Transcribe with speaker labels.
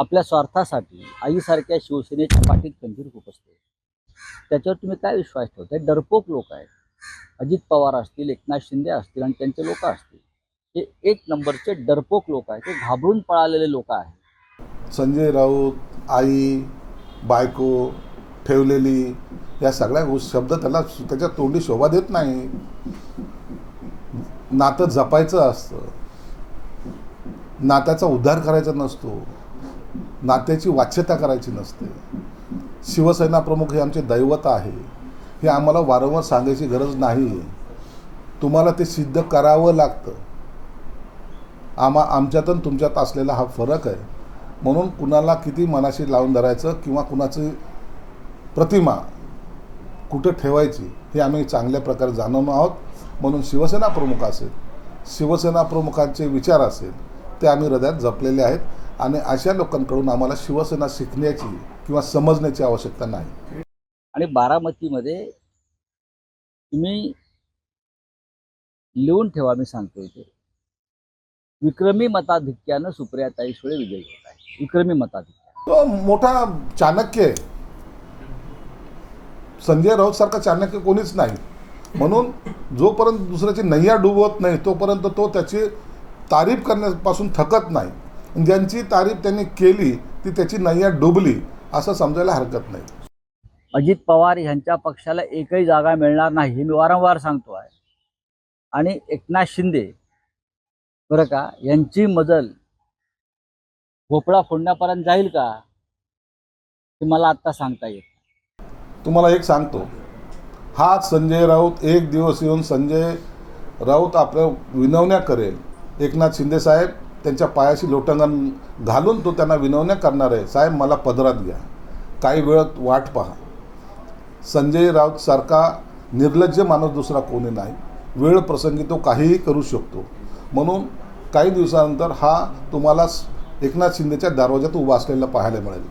Speaker 1: आपल्या स्वार्थासाठी आईसारख्या शिवसेनेच्या पाठीत खंजीर खुपसते. त्याच्यावर तुम्ही काय विश्वास ठेवता? हे डरपोक लोक आहेत. अजित पवार असतील, एकनाथ शिंदे असतील आणि त्यांचे लोक असतील, हे एक नंबरचे डरपोक लोक आहेत. ते घाबरून पळालेले लोक आहेत.
Speaker 2: संजय राऊत, आई, बायको, ठेवलेली, या सगळ्या शब्द त्याच्या तोंडी शोभा देत नाही. नातं जपायचं असतं, नात्याचा उद्धार करायचा नसतो, नात्याची वाच्यता करायची नसते. शिवसेना प्रमुख हे आमचे दैवत आहे, हे आम्हाला वारंवार सांगायची गरज नाही. तुम्हाला ते सिद्ध करावं लागतं. आमच्यात आणि तुमच्यात असलेला हा फरक आहे. म्हणून कुणाला किती मनाशी लावून धरायचं किंवा कुणाची प्रतिमा कुठं ठेवायची हे आम्ही चांगल्या प्रकारे जाणवलो आहोत. म्हणून शिवसेना प्रमुख असेल, शिवसेना प्रमुखांचे विचार असेल, ते आम्ही हृदयात जपलेले आहेत. आणि अशा लोकांकडून आम्हाला शिवसेना शिकण्याची किंवा समजण्याची आवश्यकता नाही.
Speaker 1: आणि बारामतीमध्ये तुम्ही लिहून ठेवा, मी सांगतो इथे, विक्रमी मताधिक्यानं सुप्रियाताई सुळे विजयी होत आहे. विक्रमी मताधिक्य.
Speaker 2: तो मोठा चाणक्य आहे. संजय राऊत सारखा चाणक्य कोणीच नाही. म्हणून जोपर्यंत दुसऱ्याची नैया डुबवत नाही तोपर्यंत तो त्याची तारीफ करण्यापासून थकत नाही. ज्यांची तारीफ त्यांनी केली ती त्याची नैया डुबली असं समजायला हरकत नाही.
Speaker 1: अजित पवार यांच्या पक्षाला एकही जागा मिळणार नाही हे मी वारंवार सांगतो आहे. आणि एकनाथ शिंदे बरं का, यांची मजल भोपळा फोडण्यापर्यंत जाईल का हे मला आत्ता सांगता येत.
Speaker 2: तुम्हाला एक सांगतो, हा संजय राऊत एक दिवस येऊन संजय राऊत आपल्या विनवण्या करेल. एकनाथ शिंदे साहेब त्यांच्या पायाशी लोटंगण घालून तो त्यांना विनवण्या करणार आहे. साहेब मला पदरात घ्या, काही वेळ वाट पहा. संजय राऊत सारखा निर्लज्ज माणूस दुसरा कोणी नाही. वेळ प्रसंगी तो काहीही करू शकतो. म्हणून काही दिवसानंतर हा तुम्हाला एकनाथ शिंदेच्या दरवाजात उभा असलेला पाहायला मिळेल.